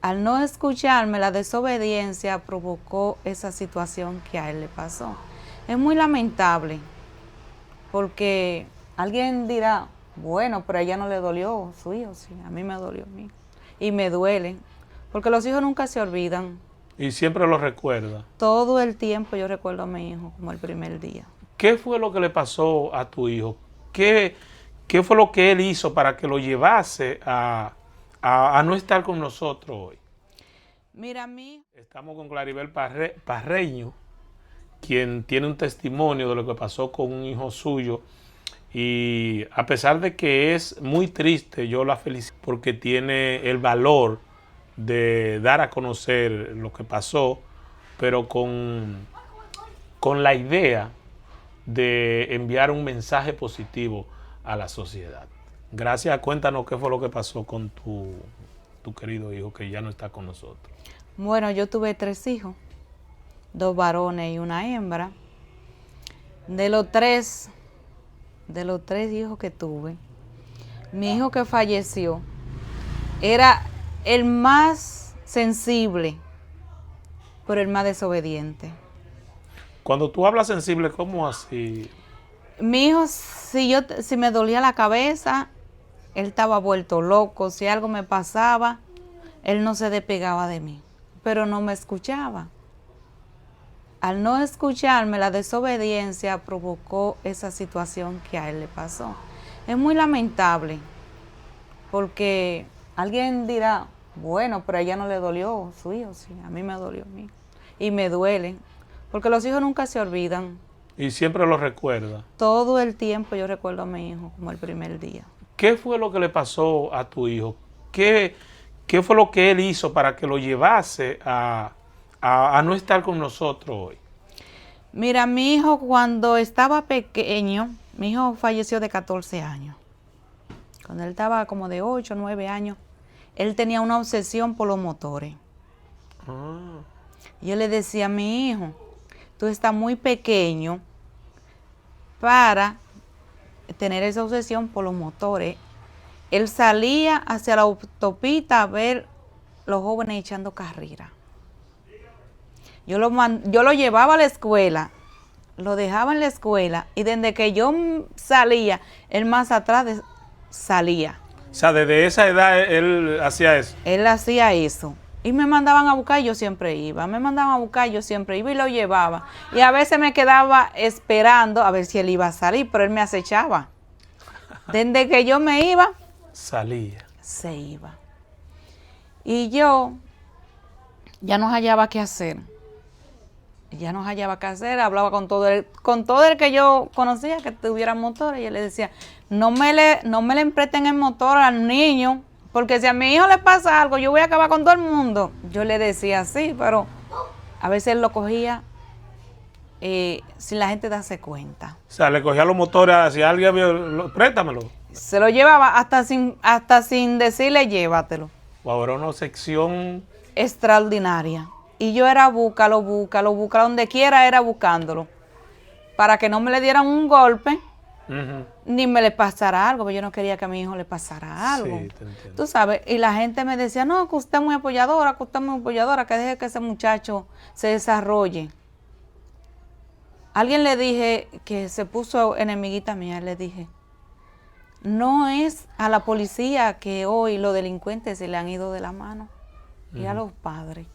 Al no escucharme, la desobediencia provocó esa situación que a él le pasó. Es muy lamentable, porque alguien dirá, bueno, pero a ella no le dolió su hijo, sí, a mí me dolió a mí. Y me duele, porque los hijos nunca se olvidan. Y siempre lo recuerda. Todo el tiempo yo recuerdo a mi hijo como el primer día. ¿Qué fue lo que le pasó a tu hijo? ¿Qué fue lo que él hizo para que lo llevase a no estar con nosotros hoy? Mira, a mí. Estamos con Claribel Parreño, quien tiene un testimonio de lo que pasó con un hijo suyo. Y a pesar de que es muy triste, yo la felicito porque tiene el valor de dar a conocer lo que pasó, pero con la idea de enviar un mensaje positivo a la sociedad. Gracias, cuéntanos qué fue lo que pasó con tu querido hijo que ya no está con nosotros. Bueno, yo tuve 3 hijos, 2 varones y una hembra. De los tres hijos que tuve, mi hijo que falleció era el más sensible, pero el más desobediente. Cuando tú hablas sensible, ¿cómo así? Mi hijo, si me dolía la cabeza, él estaba vuelto loco. Si algo me pasaba, él no se despegaba de mí, pero no me escuchaba. Al no escucharme, la desobediencia provocó esa situación que a él le pasó. Es muy lamentable, porque alguien dirá, bueno, pero a ella no le dolió su hijo, sí, a mí me dolió a mí. Y me duele, porque los hijos nunca se olvidan. Y siempre lo recuerda. Todo el tiempo yo recuerdo a mi hijo como el primer día. ¿Qué fue lo que le pasó a tu hijo? ¿Qué fue lo que él hizo para que lo llevase a no estar con nosotros hoy? Mira, mi hijo cuando estaba pequeño, mi hijo falleció de 14 años. Cuando él estaba como de 8 o 9 años, él tenía una obsesión por los motores. Ah. Yo le decía a mi hijo, tú estás muy pequeño para tener esa obsesión por los motores. Él salía hacia la autopista a ver los jóvenes echando carrera. Yo lo llevaba a la escuela, lo dejaba en la escuela y desde que yo salía, él más atrás salía. O sea, desde esa edad él hacía eso. Él hacía eso. Y me mandaban a buscar y yo siempre iba. Me mandaban a buscar y yo siempre iba y lo llevaba. Y a veces me quedaba esperando a ver si él iba a salir, pero él me acechaba. Desde que yo me iba, Salía. se iba. Y yo ya no hallaba qué hacer. Hablaba con todo el que yo conocía que tuviera motor, y yo le decía, no me le empresten el motor al niño, porque si a mi hijo le pasa algo, yo voy a acabar con todo el mundo. Yo le decía así, pero a veces él lo cogía sin la gente darse cuenta. O sea, le cogía los motores hacia alguien, préstamelo. Se lo llevaba hasta sin decirle llévatelo. Wow, era una sección Extraordinaria. Y yo era búscalo, donde quiera era buscándolo, para que no me le dieran un golpe, ni me le pasara algo, porque yo no quería que a mi hijo le pasara algo. Sí, te entiendo. Tú sabes, y la gente me decía, no, que usted es muy apoyadora, que deje que ese muchacho se desarrolle. Alguien le dije que se puso enemiguita mía, le dije, no es a la policía que hoy los delincuentes se le han ido de la mano, y a los padres.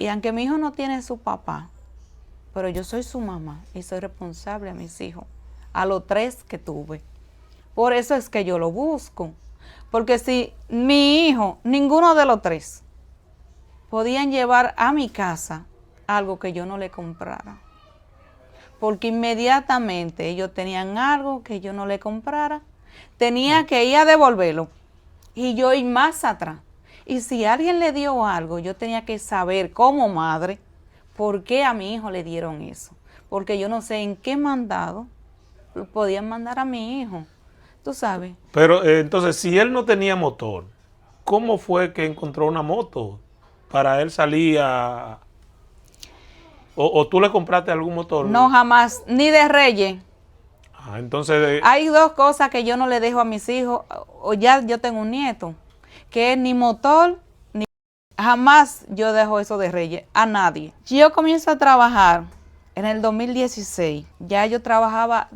Y aunque mi hijo no tiene su papá, pero yo soy su mamá y soy responsable a mis hijos, a los 3 que tuve. Por eso es que yo lo busco. Porque si mi hijo, ninguno de los 3, podían llevar a mi casa algo que yo no le comprara. Porque inmediatamente ellos tenían algo que yo no le comprara, tenía que ir a devolverlo y yo ir más atrás. Y si alguien le dio algo, yo tenía que saber como madre por qué a mi hijo le dieron eso. Porque yo no sé en qué mandado podían mandar a mi hijo. Tú sabes. Pero entonces, si él no tenía motor, ¿cómo fue que encontró una moto para él salir a... ¿O tú le compraste algún motor? No, jamás, ni de Reyes. Entonces... Hay 2 cosas que yo no le dejo a mis hijos, o ya yo tengo un nieto, que es ni motor, ni Jamás yo dejo eso de Reyes, a nadie. Yo comienzo a trabajar en el 2016. Ya yo trabajaba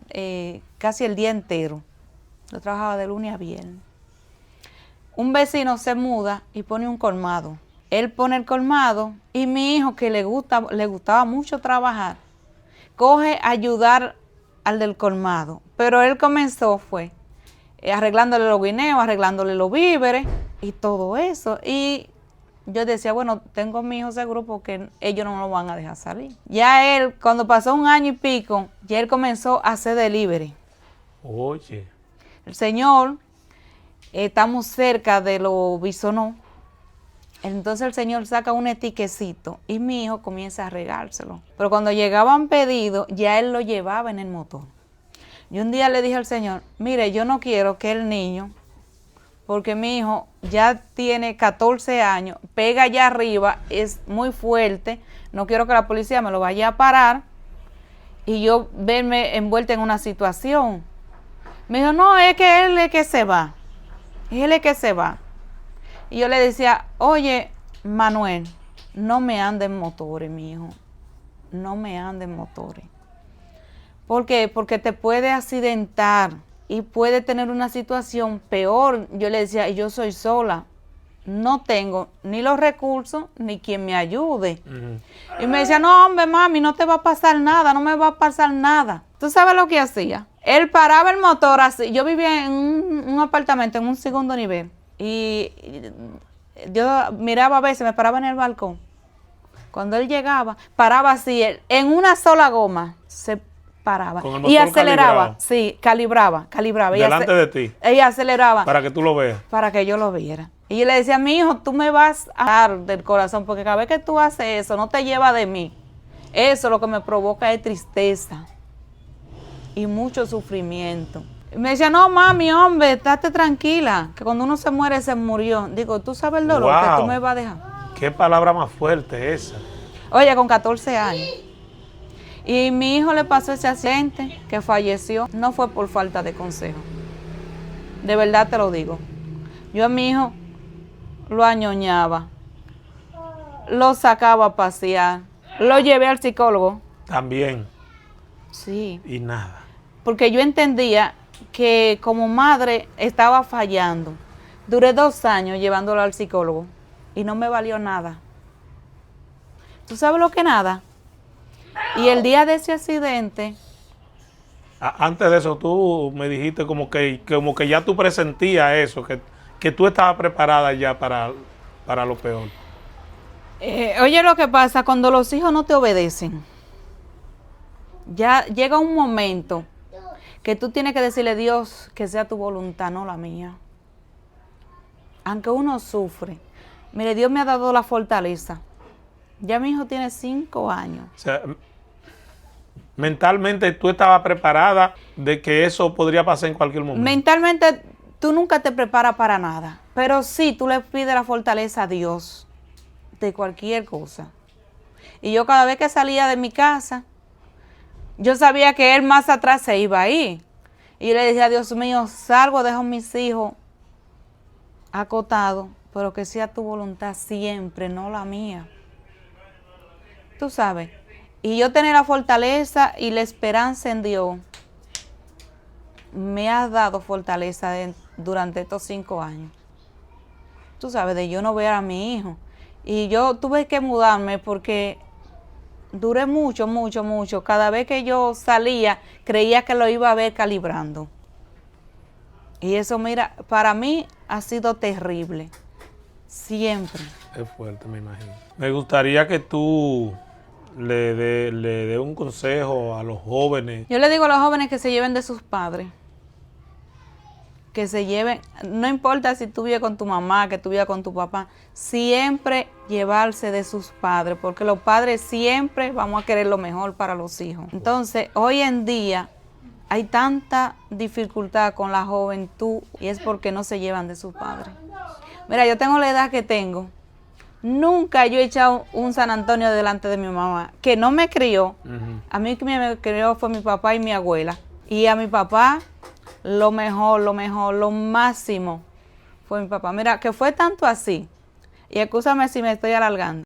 casi el día entero. Yo trabajaba de lunes a viernes. Un vecino se muda y pone un colmado. Él pone el colmado y mi hijo, que le gustaba mucho trabajar, coge a ayudar al del colmado. Pero él comenzó, arreglándole los guineos, arreglándole los víveres y todo eso. Y yo decía, bueno, tengo a mi hijo seguro porque ellos no lo van a dejar salir. Ya él, cuando pasó 1 año y pico, ya él comenzó a hacer delivery. Oye. El señor, estamos cerca de los Bisonó. Entonces el señor saca un etiquecito y mi hijo comienza a regárselo. Pero cuando llegaban pedidos, ya él lo llevaba en el motor. Y un día le dije al señor, mire, yo no quiero que el niño, porque mi hijo ya tiene 14 años, pega allá arriba, es muy fuerte, no quiero que la policía me lo vaya a parar y yo verme envuelta en una situación. Me dijo, no, es que él es que se va, él es que se va. Y yo le decía, oye, Manuel, no me ande en motores, mi hijo, no me ande en motores. ¿Por qué? Porque te puede accidentar y puede tener una situación peor. Yo le decía, yo soy sola, no tengo ni los recursos ni quien me ayude. Y me decía, no, hombre, mami, no te va a pasar nada, no me va a pasar nada. ¿Tú sabes lo que hacía? Él paraba el motor así. Yo vivía en un apartamento en un 2º nivel y yo miraba a veces, me paraba en el balcón. Cuando él llegaba, paraba así, él, en una sola goma, se paraba y aceleraba, sí, calibraba. Delante de ti. Ella aceleraba. Para que tú lo veas. Para que yo lo viera. Y yo le decía, mi hijo, tú me vas a dar del corazón, porque cada vez que tú haces eso, no te lleva de mí. Eso lo que me provoca es tristeza y mucho sufrimiento. Y me decía, no, mami, hombre, estate tranquila, que cuando uno se muere, se murió. Digo, ¿tú sabes el dolor que tú me vas a dejar? Qué palabra más fuerte esa. Oye, con 14 años. Y mi hijo le pasó ese accidente, que falleció. No fue por falta de consejo. De verdad te lo digo. Yo a mi hijo lo añoñaba, lo sacaba a pasear, lo llevé al psicólogo. También. Sí. Y nada. Porque yo entendía que como madre estaba fallando. Duré 2 años llevándolo al psicólogo y no me valió nada. ¿Tú sabes lo que nada? Y el día de ese accidente... Antes de eso tú me dijiste como que ya tú presentías eso, que tú estabas preparada ya para lo peor. Oye, lo que pasa cuando los hijos no te obedecen, ya llega un momento que tú tienes que decirle, Dios, que sea tu voluntad, no la mía. Aunque uno sufre. Mire, Dios me ha dado la fortaleza. Ya mi hijo tiene 5 años. O sea, mentalmente tú estabas preparada de que eso podría pasar en cualquier momento. Mentalmente tú nunca te preparas para nada, pero sí tú le pides la fortaleza a Dios de cualquier cosa. Y yo cada vez que salía de mi casa, yo sabía que él más atrás se iba a ir. Y yo le decía, Dios mío, salgo, dejo a mis hijos acotados, pero que sea tu voluntad siempre, no la mía. Tú sabes. Y yo tener la fortaleza y la esperanza en Dios me ha dado fortaleza durante estos 5 años. Tú sabes, de yo no ver a mi hijo. Y yo tuve que mudarme porque duré mucho. Cada vez que yo salía, creía que lo iba a ver calibrando. Y eso, mira, para mí ha sido terrible. Siempre. Es fuerte, me imagino. Me gustaría que tú le dé un consejo a los jóvenes. Yo le digo a los jóvenes que se lleven de sus padres. Que se lleven, no importa si tú vives con tu mamá, que tú vives con tu papá, siempre llevarse de sus padres, porque los padres siempre vamos a querer lo mejor para los hijos. Entonces, hoy en día hay tanta dificultad con la juventud y es porque no se llevan de sus padres. Mira, yo tengo la edad que tengo. Nunca yo he echado un San Antonio delante de mi mamá, que no me crió. A mí que me crió fue mi papá y mi abuela. Y a mi papá, lo mejor, lo máximo fue mi papá. Mira, que fue tanto así. Y excúsame si me estoy alargando.